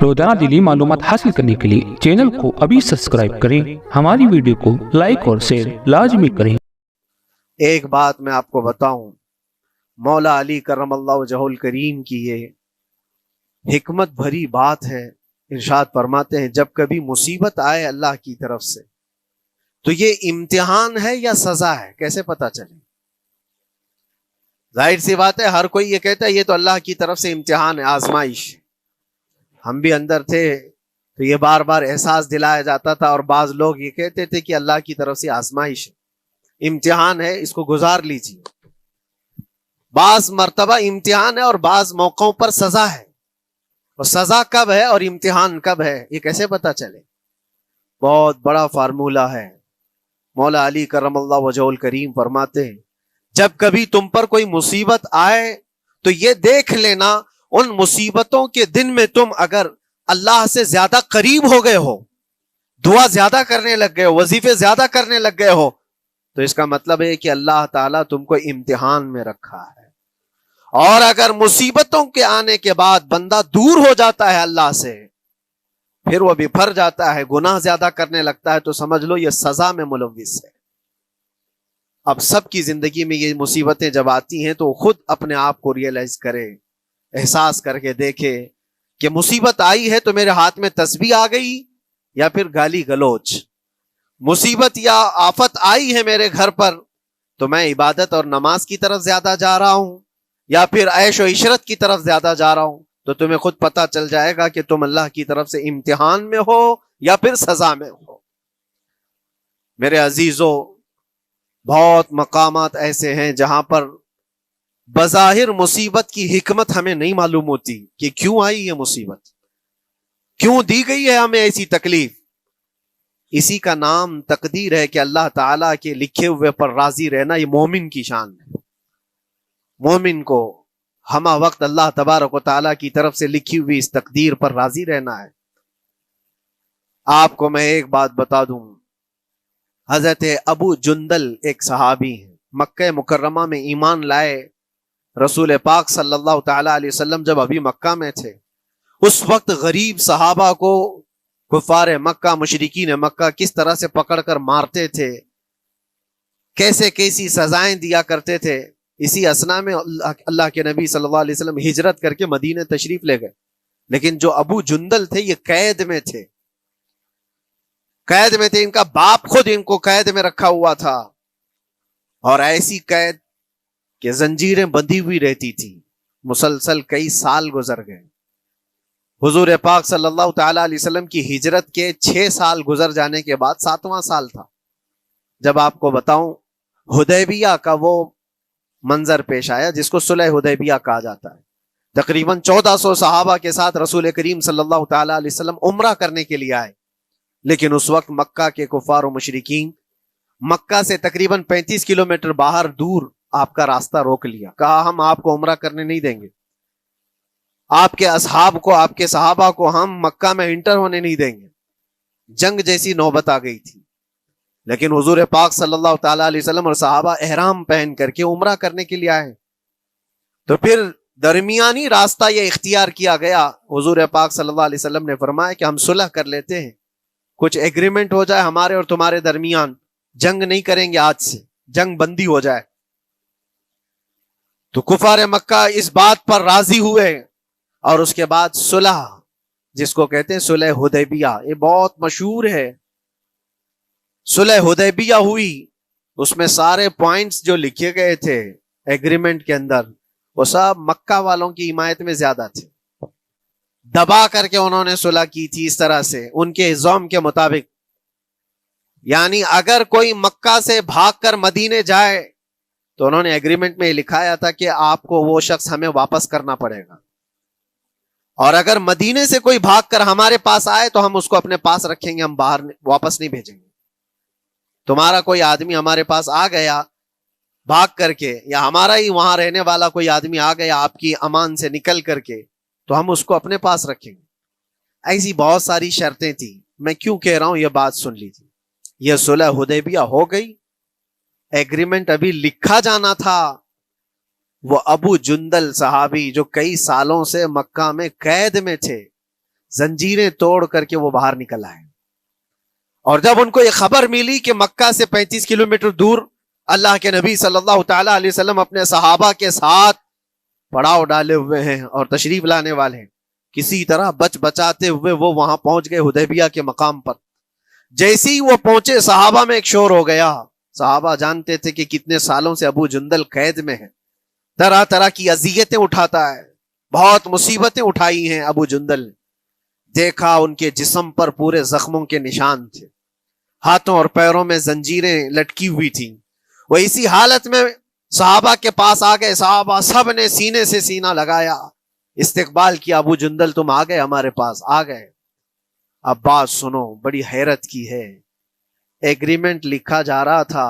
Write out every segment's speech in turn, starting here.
روزانہ دینی معلومات حاصل کرنے کے لیے چینل کو ابھی سبسکرائب کریں، ہماری ویڈیو کو لائک اور شیئر لازمی کریں۔ ایک بات میں آپ کو بتاؤں، مولا علی کرم اللہ وجہہ الکریم کی یہ حکمت بھری بات ہے۔ ارشاد فرماتے ہیں جب کبھی مصیبت آئے اللہ کی طرف سے تو یہ امتحان ہے یا سزا ہے، کیسے پتا چلے؟ ظاہر سی بات ہے، ہر کوئی یہ کہتا ہے یہ تو اللہ کی طرف سے امتحان ہے، آزمائش۔ ہم بھی اندر تھے تو یہ بار بار احساس دلایا جاتا تھا، اور بعض لوگ یہ کہتے تھے کہ اللہ کی طرف سے آزمائش ہے، امتحان ہے، اس کو گزار لیجیے۔ بعض مرتبہ امتحان ہے اور بعض موقعوں پر سزا ہے، اور سزا کب ہے اور امتحان کب ہے یہ کیسے پتا چلے؟ بہت بڑا فارمولہ ہے۔ مولا علی کرم اللہ وجہہ الکریم فرماتے ہیں جب کبھی تم پر کوئی مصیبت آئے تو یہ دیکھ لینا ان مصیبتوں کے دن میں تم اگر اللہ سے زیادہ قریب ہو گئے ہو، دعا زیادہ کرنے لگ گئے ہو، وظیفے زیادہ کرنے لگ گئے ہو، تو اس کا مطلب ہے کہ اللہ تعالیٰ تم کو امتحان میں رکھا ہے۔ اور اگر مصیبتوں کے آنے کے بعد بندہ دور ہو جاتا ہے اللہ سے، پھر وہ بپھر جاتا ہے، گناہ زیادہ کرنے لگتا ہے، تو سمجھ لو یہ سزا میں ملوث ہے۔ اب سب کی زندگی میں یہ مصیبتیں جب آتی ہیں تو خود اپنے آپ کو ریئلائز کرے، احساس کر کے دیکھے کہ مصیبت آئی ہے تو میرے ہاتھ میں تسبیح آ گئی یا پھر گالی گلوچ، مصیبت یا آفت آئی ہے میرے گھر پر تو میں عبادت اور نماز کی طرف زیادہ جا رہا ہوں یا پھر عیش و عشرت کی طرف زیادہ جا رہا ہوں، تو تمہیں خود پتا چل جائے گا کہ تم اللہ کی طرف سے امتحان میں ہو یا پھر سزا میں ہو۔ میرے عزیزو، بہت مقامات ایسے ہیں جہاں پر بظاہر مصیبت کی حکمت ہمیں نہیں معلوم ہوتی کہ کیوں آئی یہ مصیبت، کیوں دی گئی ہے ہمیں ایسی تکلیف۔ اسی کا نام تقدیر ہے کہ اللہ تعالیٰ کے لکھے ہوئے پر راضی رہنا یہ مومن کی شان ہے۔ مومن کو ہمہ وقت اللہ تبارک و تعالیٰ کی طرف سے لکھی ہوئی اس تقدیر پر راضی رہنا ہے۔ آپ کو میں ایک بات بتا دوں، حضرت ابو جندل ایک صحابی ہیں، مکہ مکرمہ میں ایمان لائے۔ رسول پاک صلی اللہ تعالی علیہ وسلم جب ابھی مکہ میں تھے، اس وقت غریب صحابہ کو کفار مکہ، مشرکین مکہ کس طرح سے پکڑ کر مارتے تھے، کیسے کیسی سزائیں دیا کرتے تھے۔ اسی اسنا میں اللہ کے نبی صلی اللہ علیہ وسلم ہجرت کر کے مدینہ تشریف لے گئے، لیکن جو ابو جندل تھے یہ قید میں تھے، قید میں تھے، ان کا باپ خود ان کو قید میں رکھا ہوا تھا، اور ایسی قید کہ زنجیریں بندھی ہوئی رہتی تھی، مسلسل کئی سال گزر گئے۔ حضور پاک صلی اللہ تعالی علیہ وسلم کی ہجرت کے 6 سال گزر جانے کے بعد 7واں سال تھا جب آپ کو بتاؤں حدیبیہ کا وہ منظر پیش آیا جس کو صلح حدیبیہ کہا جاتا ہے۔ تقریباً 1400 صحابہ کے ساتھ رسول کریم صلی اللہ تعالی علیہ وسلم عمرہ کرنے کے لیے آئے، لیکن اس وقت مکہ کے کفار و مشرکین مکہ سے تقریباً 35 کلومیٹر باہر دور آپ کا راستہ روک لیا، کہا ہم آپ کو عمرہ کرنے نہیں دیں گے، آپ کے اصحاب کو، آپ کے صحابہ کو ہم مکہ میں انٹر ہونے نہیں دیں گے۔ جنگ جیسی نوبت آ گئی تھی، لیکن حضور پاک صلی اللہ تعالی علیہ وسلم اور صحابہ احرام پہن کر کے عمرہ کرنے کے لیے آئے، تو پھر درمیانی راستہ یہ اختیار کیا گیا۔ حضور پاک صلی اللہ علیہ وسلم نے فرمایا کہ ہم صلح کر لیتے ہیں، کچھ ایگریمنٹ ہو جائے ہمارے اور تمہارے درمیان، جنگ نہیں کریں گے، آج سے جنگ بندی ہو جائے۔ تو کفار مکہ اس بات پر راضی ہوئے، اور اس کے بعد صلح، جس کو کہتے ہیں صلح حدیبیہ، یہ بہت مشہور ہے۔ صلح حدیبیہ ہوئی، اس میں سارے پوائنٹس جو لکھے گئے تھے ایگریمنٹ کے اندر وہ سب مکہ والوں کی حمایت میں زیادہ تھے، دبا کر کے انہوں نے صلح کی تھی اس طرح سے ان کے نظام کے مطابق، یعنی اگر کوئی مکہ سے بھاگ کر مدینے جائے تو انہوں نے ایگریمنٹ میں لکھایا تھا کہ آپ کو وہ شخص ہمیں واپس کرنا پڑے گا، اور اگر مدینے سے کوئی بھاگ کر ہمارے پاس آئے تو ہم اس کو اپنے پاس رکھیں گے، ہم باہر واپس نہیں بھیجیں گے۔ تمہارا کوئی آدمی ہمارے پاس آ گیا بھاگ کر کے، یا ہمارا ہی وہاں رہنے والا کوئی آدمی آ گیا آپ کی امان سے نکل کر کے، تو ہم اس کو اپنے پاس رکھیں گے۔ ایسی بہت ساری شرطیں تھیں، میں کیوں کہہ رہا ہوں یہ بات سن لیجیے۔ یہ صلح حدیبیہ ہو گئی، ایگریمنٹ ابھی لکھا جانا تھا، وہ ابو جندل صحابی جو کئی سالوں سے مکہ میں قید میں تھے، زنجیریں توڑ کر کے وہ باہر نکل آئے. اور جب ان کو یہ خبر ملی کہ مکہ سے 35 کلومیٹر دور اللہ کے نبی صلی اللہ تعالی علیہ وسلم اپنے صحابہ کے ساتھ پڑاؤ ڈالے ہوئے ہیں اور تشریف لانے والے ہیں، کسی طرح بچاتے ہوئے وہ وہاں پہنچ گئے حدیبیہ کے مقام پر. جیسے ہی وہ پہنچے صحابہ میں ایک شور ہو گیا. صحابہ جانتے تھے کہ کتنے سالوں سے ابو جندل قید میں ہے، طرح طرح کی اذیتیں اٹھاتا ہے، بہت مصیبتیں اٹھائی ہیں ابو جندل نے. دیکھا ان کے جسم پر پورے زخموں کے نشان تھے، ہاتھوں اور پیروں میں زنجیریں لٹکی ہوئی تھیں. وہ اسی حالت میں صحابہ کے پاس آ گئے. صحابہ سب نے سینے سے سینہ لگایا، استقبال کیا. ابو جندل تم آ گئے ہمارے پاس، آ گئے. اب بات سنو، بڑی حیرت کی ہے. ایگریمنٹ لکھا جا رہا تھا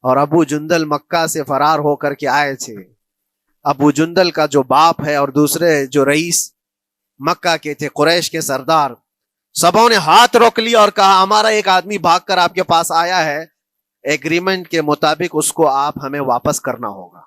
اور ابو جندل مکہ سے فرار ہو کر کے آئے تھے. ابو جندل کا جو باپ ہے اور دوسرے جو رئیس مکہ کے تھے، قریش کے سردار، سبوں نے ہاتھ روک لیا اور کہا ہمارا ایک آدمی بھاگ کر آپ کے پاس آیا ہے، ایگریمنٹ کے مطابق اس کو آپ ہمیں واپس کرنا ہوگا،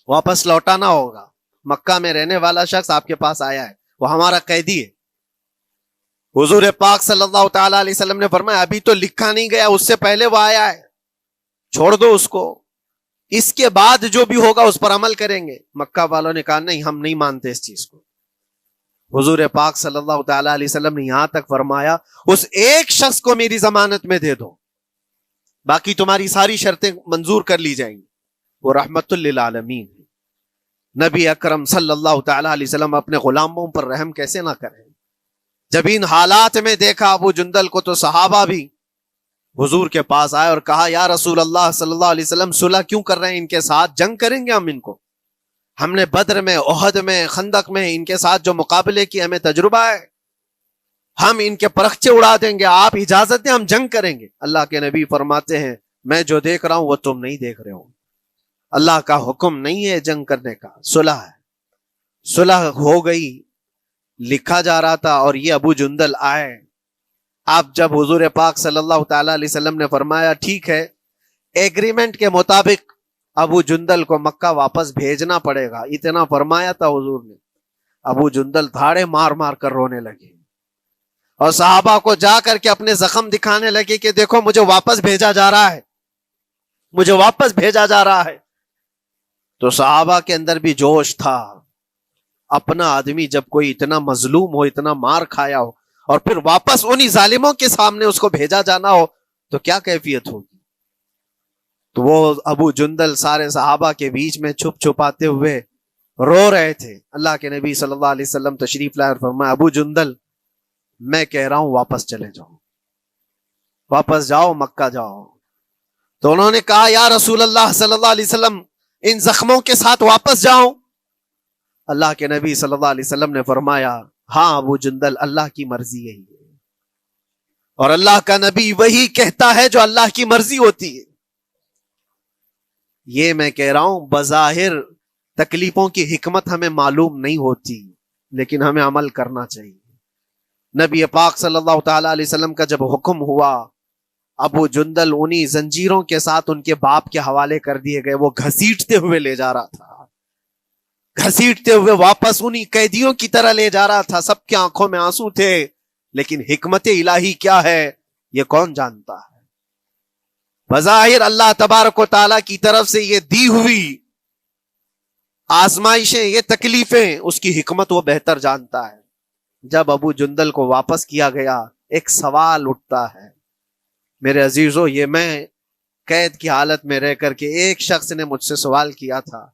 واپس لوٹانا ہوگا. مکہ میں رہنے والا شخص آپ کے پاس آیا ہے، وہ ہمارا قیدی ہے. حضور پاک صلی اللہ تعالی علیہ وسلم نے فرمایا ابھی تو لکھا نہیں گیا، اس سے پہلے وہ آیا ہے، چھوڑ دو اس کو، اس کے بعد جو بھی ہوگا اس پر عمل کریں گے. مکہ والوں نے کہا نہیں، ہم نہیں مانتے اس چیز کو. حضور پاک صلی اللہ تعالی علیہ وسلم نے یہاں تک فرمایا اس ایک شخص کو میری ضمانت میں دے دو، باقی تمہاری ساری شرطیں منظور کر لی جائیں گی. وہ رحمت للعالمین. نبی اکرم صلی اللہ تعالی علیہ وسلم اپنے غلاموں پر رحم کیسے نہ کریں. جب ان حالات میں دیکھا ابو جندل کو تو صحابہ بھی حضور کے پاس آئے اور کہا یا رسول اللہ صلی اللہ علیہ وسلم صلح کیوں کر رہے ہیں ان کے ساتھ؟ جنگ کریں گے ہم نے بدر میں، احد میں، خندق میں ان کے ساتھ جو مقابلے کی ہمیں تجربہ ہے، ہم ان کے پرخچے اڑا دیں گے، آپ اجازت دیں ہم جنگ کریں گے. اللہ کے نبی فرماتے ہیں میں جو دیکھ رہا ہوں وہ تم نہیں دیکھ رہے ہو. اللہ کا حکم نہیں ہے جنگ کرنے کا، صلح ہے. صلح ہو گئی، لکھا جا رہا تھا اور یہ ابو جندل آئے. آپ جب حضور پاک صلی اللہ تعالی علیہ وسلم نے فرمایا ٹھیک ہے ایگریمنٹ کے مطابق ابو جندل کو مکہ واپس بھیجنا پڑے گا، اتنا فرمایا تھا حضور نے، ابو جندل دھاڑے مار مار کر رونے لگے اور صحابہ کو جا کر کے اپنے زخم دکھانے لگے کہ دیکھو مجھے واپس بھیجا جا رہا ہے، مجھے واپس بھیجا جا رہا ہے. تو صحابہ کے اندر بھی جوش تھا. اپنا آدمی جب کوئی اتنا مظلوم ہو، اتنا مار کھایا ہو اور پھر واپس انہی ظالموں کے سامنے اس کو بھیجا جانا ہو تو کیا کیفیت ہوگی. تو وہ ابو جندل سارے صحابہ کے بیچ میں چھپ چھپاتے ہوئے رو رہے تھے. اللہ کے نبی صلی اللہ علیہ وسلم تشریف لائے اور فرمایا ابو جندل میں کہہ رہا ہوں واپس چلے جاؤ، واپس جاؤ، مکہ جاؤ. تو انہوں نے کہا یا رسول اللہ صلی اللہ علیہ وسلم ان زخموں کے ساتھ واپس جاؤں؟ اللہ کے نبی صلی اللہ علیہ وسلم نے فرمایا ہاں ابو جندل اللہ کی مرضی یہی ہے، اور اللہ کا نبی وہی کہتا ہے جو اللہ کی مرضی ہوتی ہے. یہ میں کہہ رہا ہوں بظاہر تکلیفوں کی حکمت ہمیں معلوم نہیں ہوتی، لیکن ہمیں عمل کرنا چاہیے. نبی پاک صلی اللہ تعالی علیہ وسلم کا جب حکم ہوا ابو جندل انہی زنجیروں کے ساتھ ان کے باپ کے حوالے کر دیے گئے. وہ گھسیٹتے ہوئے لے جا رہا تھا، گھسیٹتے ہوئے واپس انہی قیدیوں کی طرح لے جا رہا تھا. سب کی آنکھوں میں آنسو تھے، لیکن حکمت الہی کیا ہے یہ کون جانتا ہے. بظاہر اللہ تبارک و تعالیٰ کی طرف سے یہ دی ہوئی آزمائشیں، یہ تکلیفیں، اس کی حکمت وہ بہتر جانتا ہے. جب ابو جندل کو واپس کیا گیا ایک سوال اٹھتا ہے میرے عزیزو. یہ میں قید کی حالت میں رہ کر کے ایک شخص نے مجھ سے سوال کیا تھا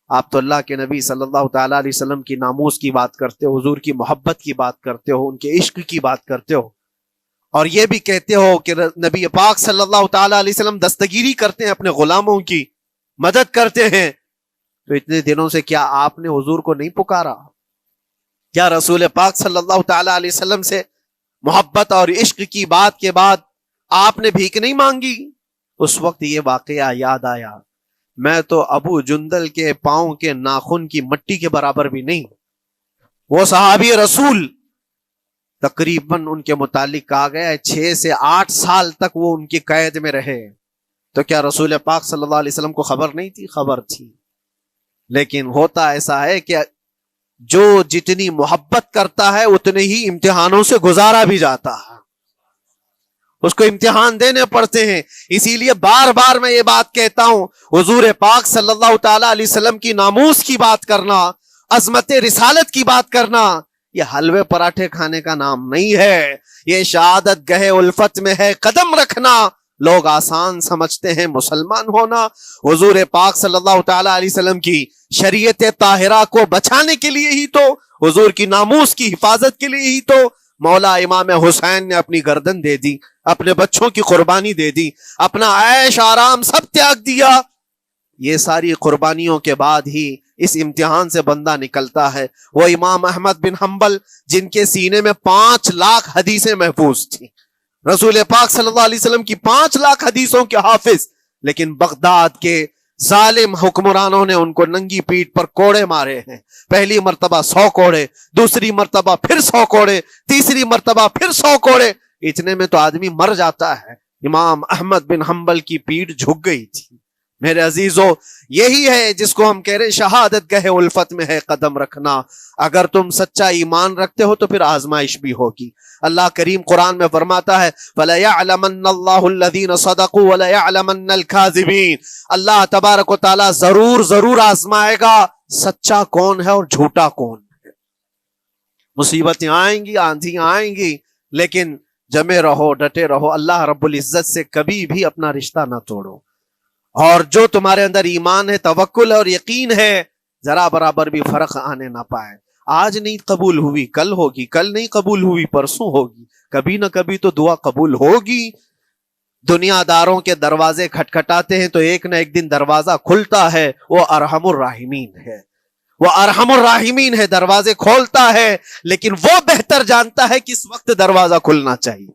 آپ تو اللہ کے نبی صلی اللہ تعالی علیہ وسلم کی ناموس کی بات کرتے ہو، حضور کی محبت کی بات کرتے ہو، ان کے عشق کی بات کرتے ہو، اور یہ بھی کہتے ہو کہ نبی پاک صلی اللہ تعالی علیہ وسلم دستگیری کرتے ہیں، اپنے غلاموں کی مدد کرتے ہیں، تو اتنے دنوں سے کیا آپ نے حضور کو نہیں پکارا؟ کیا رسول پاک صلی اللہ تعالی علیہ وسلم سے محبت اور عشق کی بات کے بعد آپ نے بھیک نہیں مانگی؟ اس وقت یہ واقعہ یاد آیا. میں تو ابو جندل کے پاؤں کے ناخن کی مٹی کے برابر بھی نہیں. وہ صحابی رسول تقریباً ان کے متعلق کہا گیا ہے 6 سے 8 سال تک وہ ان کی قید میں رہے. تو کیا رسول پاک صلی اللہ علیہ وسلم کو خبر نہیں تھی؟ خبر تھی. لیکن ہوتا ایسا ہے کہ جو جتنی محبت کرتا ہے اتنے ہی امتحانوں سے گزارا بھی جاتا ہے، اس کو امتحان دینے پڑتے ہیں. اسی لیے بار بار میں یہ بات کہتا ہوں، حضور پاک صلی اللہ تعالی علیہ وسلم کی ناموس کی بات کرنا، عظمت رسالت کی بات کرنا، یہ حلوے پراٹھے کھانے کا نام نہیں ہے. یہ شہادت گہے الفت میں ہے قدم رکھنا. لوگ آسان سمجھتے ہیں مسلمان ہونا. حضور پاک صلی اللہ تعالی علیہ وسلم کی شریعت طاہرہ کو بچانے کے لیے ہی تو، حضور کی ناموس کی حفاظت کے لیے ہی تو مولا امام حسین نے اپنی گردن دے دی، اپنے بچوں کی قربانی دے دی، اپنا عیش آرام سب تیاگ دیا. یہ ساری قربانیوں کے بعد ہی اس امتحان سے بندہ نکلتا ہے. وہ امام احمد بن حنبل جن کے سینے میں 5 لاکھ حدیثیں محفوظ تھیں، رسول پاک صلی اللہ علیہ وسلم کی 5 لاکھ حدیثوں کے حافظ، لیکن بغداد کے ظالم حکمرانوں نے ان کو ننگی پیٹھ پر کوڑے مارے ہیں. پہلی مرتبہ 100 کوڑے، دوسری مرتبہ پھر 100 کوڑے، تیسری مرتبہ پھر 100 کوڑے. اتنے میں تو آدمی مر جاتا ہے. امام احمد بن حنبل کی پیٹھ جھک گئی تھی. میرے عزیزو، یہی ہے جس کو ہم کہہ رہے شہادت گہے الفت میں ہے قدم رکھنا. اگر تم سچا ایمان رکھتے ہو تو پھر آزمائش بھی ہوگی. اللہ کریم قرآن میں فرماتا ہے وَلَيَعْلَمَنَّ اللَّهُ الَّذِينَ صَدَقُوا وَلَيَعْلَمَنَّ الْكَاذِبِينَ. اللہ تبارک و تعالیٰ ضرور آزمائے گا سچا کون ہے اور جھوٹا کون ہے. مصیبتیں آئیں گی، آندھیاں آئیں گی، لیکن جمے رہو، ڈٹے رہو. اللہ رب العزت سے کبھی بھی اپنا رشتہ نہ توڑو. اور جو تمہارے اندر ایمان ہے، توکل اور یقین ہے، ذرا برابر بھی فرق آنے نہ پائے. آج نہیں قبول ہوئی کل ہوگی، کل نہیں قبول ہوئی پرسوں ہوگی، کبھی نہ کبھی تو دعا قبول ہوگی. دنیا داروں کے دروازے کھٹکھٹاتے ہیں تو ایک نہ ایک دن دروازہ کھلتا ہے. وہ ارحم الراحمین ہے، وہ ارحم الراحمین ہے، دروازے کھولتا ہے، لیکن وہ بہتر جانتا ہے کس وقت دروازہ کھلنا چاہیے.